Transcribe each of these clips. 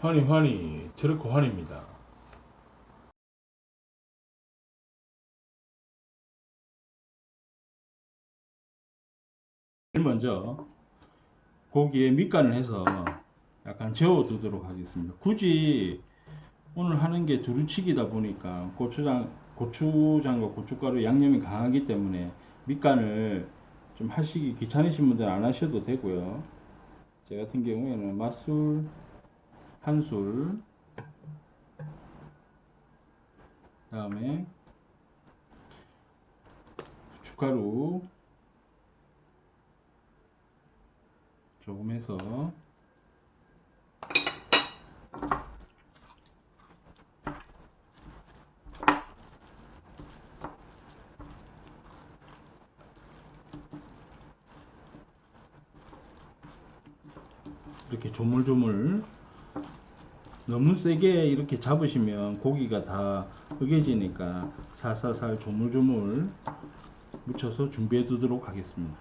환희 트럭커 환입니다. 제일 먼저 고기에 밑간을 해서 약간 저어두도록 하겠습니다. 굳이 오늘 하는 게 두루치기다 보니까 고추장과 고춧가루 양념이 강하기 때문에 밑간을 좀 하시기 귀찮으신 분들은 안 하셔도 되고요. 제 같은 경우에는 맛술 한 술, 다음에 고춧가루 조금 해서 이렇게 조물조물, 너무 세게 이렇게 잡으시면 고기가 다 으개지니까 살살살 조물조물 묻혀서 준비해 두도록 하겠습니다.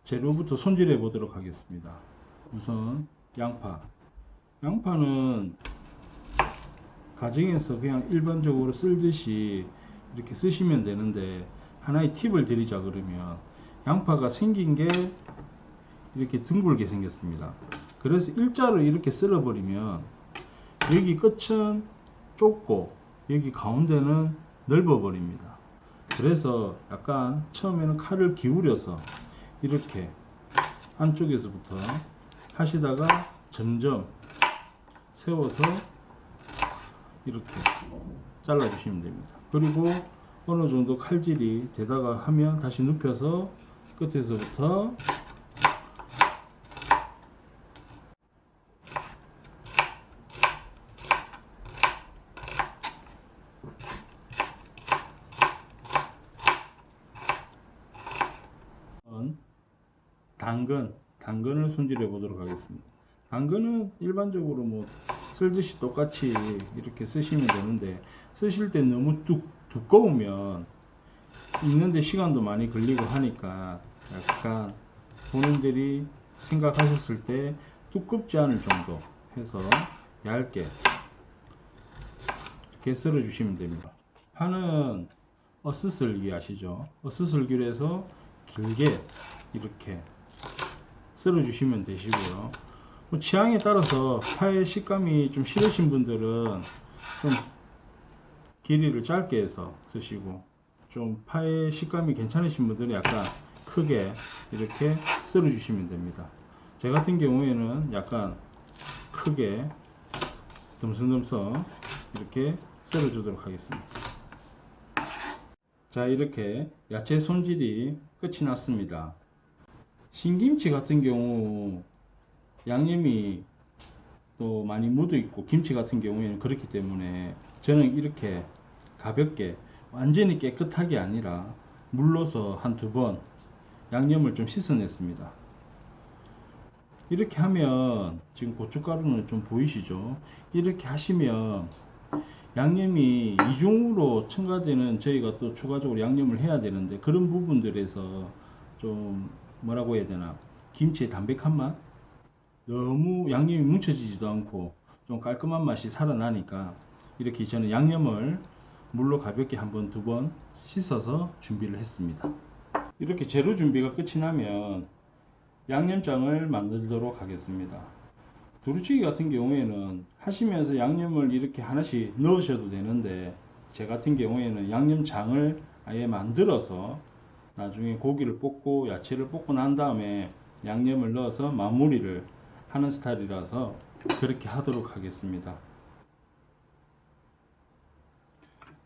재료부터 손질해 보도록 하겠습니다. 우선 양파는 가정에서 그냥 일반적으로 쓸듯이 이렇게 쓰시면 되는데, 하나의 팁을 드리자 그러면, 양파가 생긴 게 이렇게 둥글게 생겼습니다. 그래서 일자로 이렇게 썰어 버리면 여기 끝은 좁고 여기 가운데는 넓어 버립니다. 그래서 약간 처음에는 칼을 기울여서 이렇게 안쪽에서부터 하시다가 점점 세워서 이렇게 잘라 주시면 됩니다. 그리고 어느 정도 칼질이 되다가 하면 다시 눕혀서 끝에서부터 당근을 손질해 보도록 하겠습니다. 당근은 일반적으로 뭐 쓸듯이 똑같이 이렇게 쓰시면 되는데, 쓰실 때 너무 두꺼우면 익는데 시간도 많이 걸리고 하니까 약간 본인들이 생각하셨을 때 두껍지 않을 정도 해서 얇게 이렇게 썰어 주시면 됩니다. 파는 어스썰기 아시죠? 어스썰기로 해서 길게 이렇게 썰어 주시면 되시고요. 취향에 따라서 파의 식감이 좀 싫으신 분들은 좀 길이를 짧게 해서 쓰시고, 좀 파의 식감이 괜찮으신 분들은 약간 크게 이렇게 썰어 주시면 됩니다. 제 같은 경우에는 약간 크게 듬성듬성 이렇게 썰어 주도록 하겠습니다. 자, 이렇게 야채 손질이 끝이 났습니다. 신김치 같은 경우 양념이 또 많이 묻어 있고, 김치 같은 경우에는 그렇기 때문에 저는 이렇게 가볍게 완전히 깨끗하게 아니라 물로서 한 두 번 양념을 좀 씻어냈습니다. 이렇게 하면 지금 고춧가루는 좀 보이시죠? 이렇게 하시면 양념이 이중으로 첨가되는, 저희가 또 추가적으로 양념을 해야 되는데, 그런 부분들에서 좀 뭐라고 해야 되나, 김치의 담백한 맛, 너무 양념이 뭉쳐지지도 않고 좀 깔끔한 맛이 살아나니까, 이렇게 저는 양념을 물로 가볍게 한 번, 두 번 씻어서 준비를 했습니다. 이렇게 재료 준비가 끝이 나면 양념장을 만들도록 하겠습니다. 두루치기 같은 경우에는 하시면서 양념을 이렇게 하나씩 넣으셔도 되는데, 제 같은 경우에는 양념장을 아예 만들어서 나중에 고기를 볶고 야채를 볶고 난 다음에 양념을 넣어서 마무리를 하는 스타일이라서 그렇게 하도록 하겠습니다.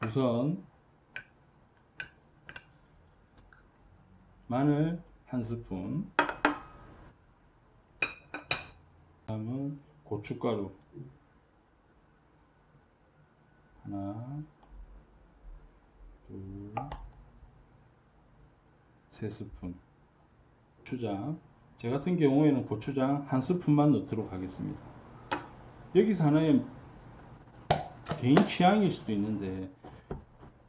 우선 마늘 한 스푼, 다음은 고춧가루 하나, 둘, 세 스푼, 고추장, 제 같은 경우에는 고추장 한 스푼만 넣도록 하겠습니다. 여기서 하나의 개인 취향일 수도 있는데,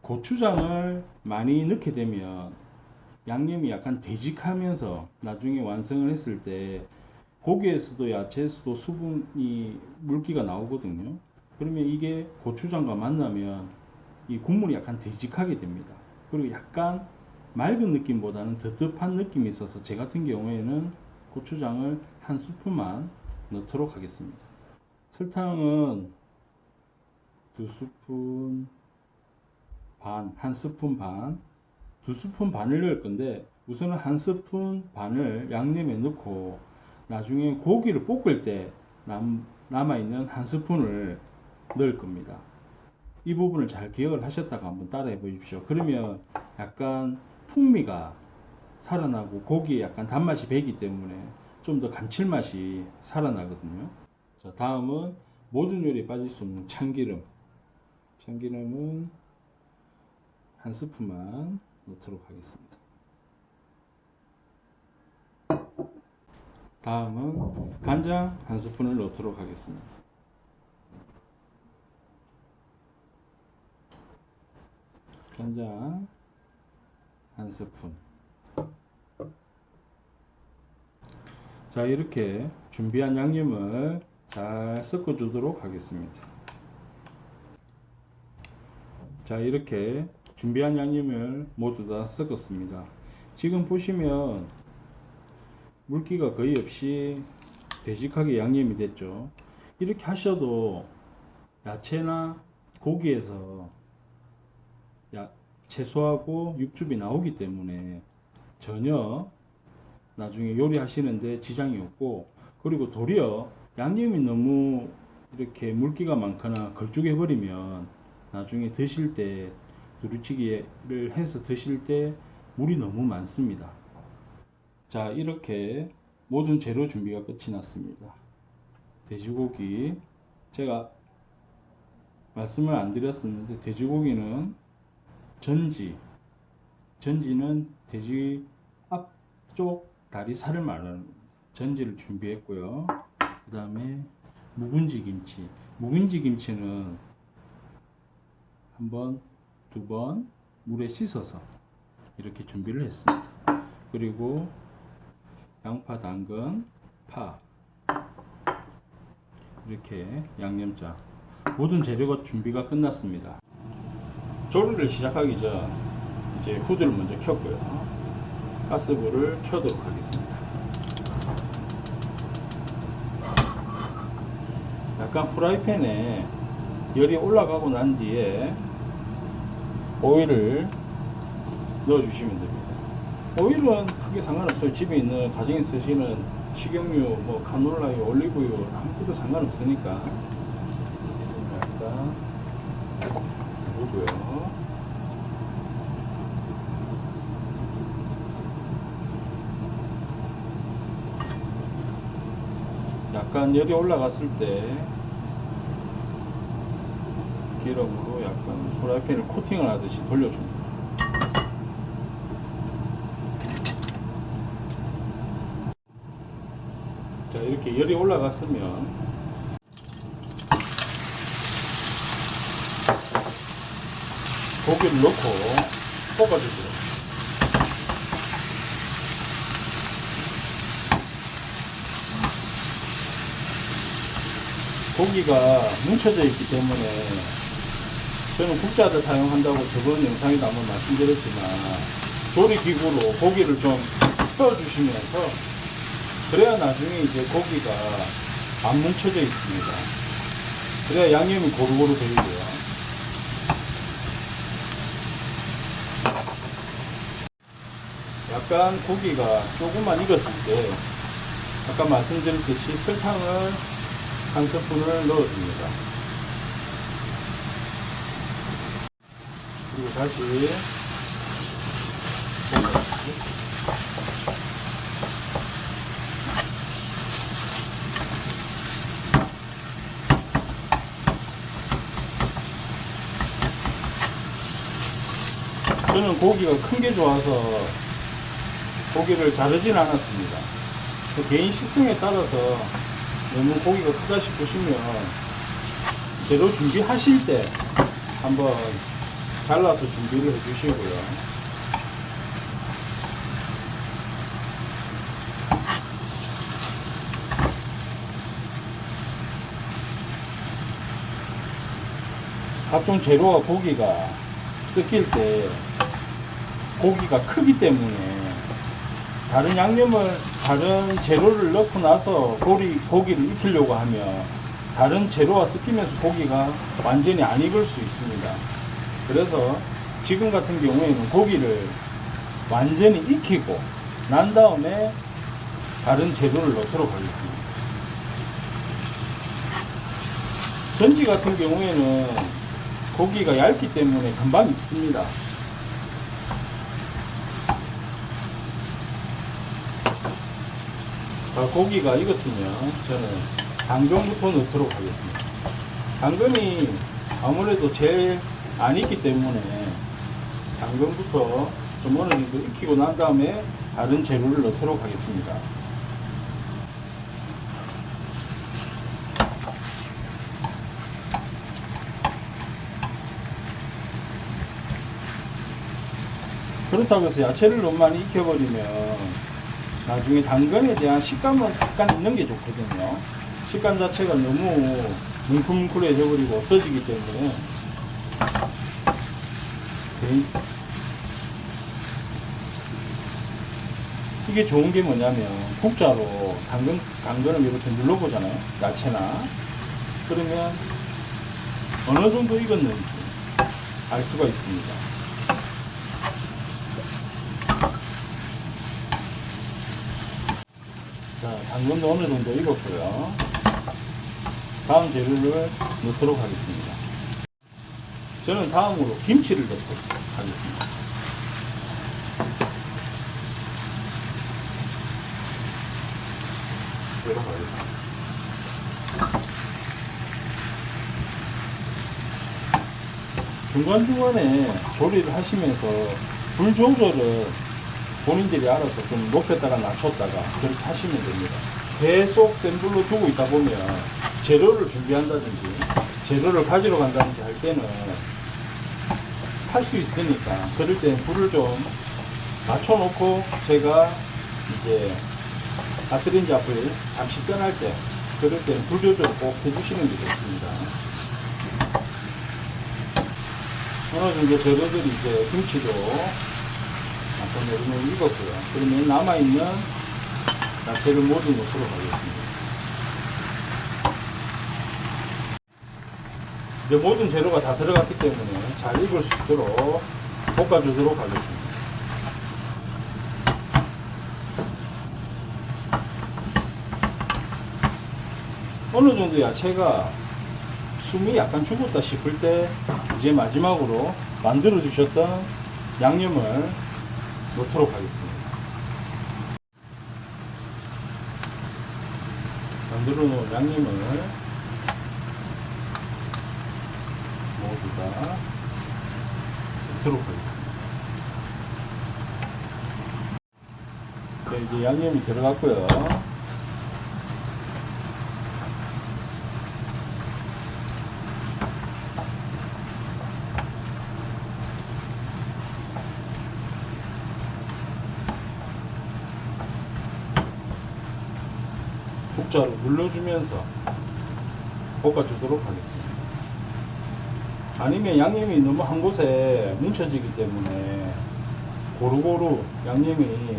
고추장을 많이 넣게 되면 양념이 약간 되직하면서 나중에 완성을 했을 때 고기에서도 야채에서도 수분이 물기가 나오거든요. 그러면 이게 고추장과 만나면 이 국물이 약간 되직하게 됩니다. 그리고 약간 맑은 느낌보다는 텁텁한 느낌이 있어서 제 같은 경우에는 고추장을 한 스푼만 넣도록 하겠습니다. 설탕은 두 스푼 반, 한 스푼 반, 두 스푼 반을 넣을 건데 우선은 한 스푼 반을 양념에 넣고 나중에 고기를 볶을 때 남아있는 한 스푼을 넣을 겁니다. 이 부분을 잘 기억을 하셨다가 한번 따라해 보십시오. 그러면 약간 풍미가 살아나고 고기에 약간 단맛이 배기 때문에 좀 더 감칠맛이 살아나거든요. 자, 다음은 모든 요리에 빠질 수 없는 참기름. 참기름은 한 스푼만 넣도록 하겠습니다. 다음은 간장 한 스푼을 넣도록 하겠습니다. 간장 한 스푼. 자, 이렇게 준비한 양념을 잘 섞어 주도록 하겠습니다. 자, 이렇게 준비한 양념을 모두 다 섞었습니다. 지금 보시면 물기가 거의 없이 되직하게 양념이 됐죠. 이렇게 하셔도 야채나 고기에서 채소하고 육즙이 나오기 때문에 전혀 나중에 요리하시는데 지장이 없고, 그리고 도리어 양념이 너무 이렇게 물기가 많거나 걸쭉해 버리면 나중에 드실 때 두루치기를 해서 드실 때 물이 너무 많습니다. 자, 이렇게 모든 재료 준비가 끝이 났습니다. 돼지고기, 제가 말씀을 안 드렸었는데 돼지고기는 전지는 돼지 앞쪽 다리살을 말하는 전지를 준비했고요. 그 다음에 묵은지 김치는 한 번, 두 번 물에 씻어서 이렇게 준비를 했습니다. 그리고 양파, 당근, 파, 이렇게 양념장, 모든 재료가 준비가 끝났습니다. 조리를 시작하기 전 이제 후드를 먼저 켰고요. 가스불을 켜도록 하겠습니다. 약간 프라이팬에 열이 올라가고 난 뒤에 오일을 넣어주시면 됩니다. 오일은 크게 상관없어요. 집에 있는 가정에 쓰시는 식용유, 뭐 카놀라유, 올리브유 아무것도 상관없으니까 약간 누르고요. 약간 열이 올라갔을 때 기름으로 약간 프라이팬을 코팅을 하듯이 돌려줍니다. 자, 이렇게 열이 올라갔으면 고기를 넣고 볶아주세요. 고기가 뭉쳐져 있기 때문에 저는 국자를 사용한다고 저번 영상에도 한번 말씀드렸지만 조리기구로 고기를 좀 펴주시면서 그래야 나중에 이제 고기가 안 뭉쳐져 있습니다. 그래야 양념이 고루고루 되고요. 약간 고기가 조금만 익었을 때 아까 말씀드렸듯이 설탕을 한 스푼을 넣어줍니다. 그리고 다시 저는 고기가 큰 게 좋아서 고기를 자르진 않았습니다. 개인 식성에 따라서 너무 고기가 크다 싶으시면 재료 준비하실 때 한번 잘라서 준비를 해 주시고요. 각종 재료와 고기가 섞일 때 고기가 크기 때문에 다른 재료를 넣고 나서 고기를 익히려고 하면 다른 재료와 섞이면서 고기가 완전히 안 익을 수 있습니다. 그래서 지금 같은 경우에는 고기를 완전히 익히고 난 다음에 다른 재료를 넣도록 하겠습니다. 전지 같은 경우에는 고기가 얇기 때문에 금방 익습니다. 자, 고기가 익었으면 저는 당근부터 넣도록 하겠습니다. 당근이 아무래도 제일 안 익기 때문에 당근부터 좀 어느 정도 익히고 난 다음에 다른 재료를 넣도록 하겠습니다. 그렇다고 해서 야채를 너무 많이 익혀버리면 나중에 당근에 대한 식감은 약간 있는 게 좋거든요. 식감 자체가 너무 뭉클뭉클해져 버리고 없어지기 때문에 이게 좋은 게 뭐냐면 국자로 당근을 이렇게 눌러보잖아요. 야채나. 그러면 어느 정도 익었는지 알 수가 있습니다. 자, 당근도 어느 정도 익었고요. 다음 재료를 넣도록 하겠습니다. 저는 다음으로 김치를 넣도록 하겠습니다. 중간중간에 조리를 하시면서 불 조절을 본인들이 알아서 좀 높였다가 낮췄다가 그렇게 하시면 됩니다. 계속 센 불로 두고 있다 보면 재료를 준비한다든지 재료를 가지러 간다든지 할 때는 할 수 있으니까 그럴 때 불을 좀 낮춰놓고 제가 이제 가스레인지 앞을 잠시 떠날 때 그럴 때는 불 조절을 꼭 해주시는 게 좋습니다. 어느 정도 재료들이 이제 김치도 약간 요즘에 익었고요. 그러면 남아있는 야채를 모두 넣도록 하겠습니다. 이제 모든 재료가 다 들어갔기 때문에 잘 익을 수 있도록 볶아주도록 하겠습니다. 어느 정도 야채가 숨이 약간 죽었다 싶을 때 이제 마지막으로 만들어 주셨던 양념을 넣도록 하겠습니다. 만들어 놓은 양념을 모두 다 넣도록 하겠습니다. 자, 이제 양념이 들어갔고요. 국자로 눌러주면서 볶아주도록 하겠습니다. 아니면 양념이 너무 한 곳에 뭉쳐지기 때문에 고루고루 양념이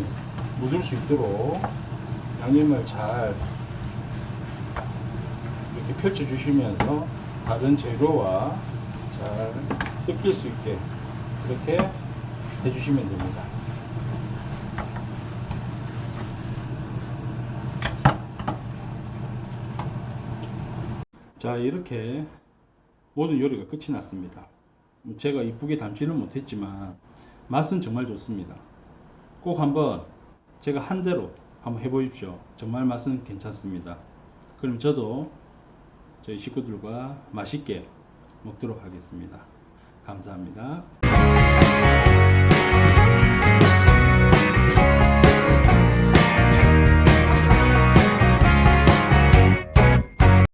묻을 수 있도록 양념을 잘 이렇게 펼쳐주시면서 다른 재료와 잘 섞일 수 있게 그렇게 해주시면 됩니다. 자, 이렇게 모든 요리가 끝이 났습니다. 제가 이쁘게 담지는 못했지만 맛은 정말 좋습니다. 꼭 한번 제가 한 대로 한번 해보십시오. 정말 맛은 괜찮습니다. 그럼 저도 저희 식구들과 맛있게 먹도록 하겠습니다. 감사합니다.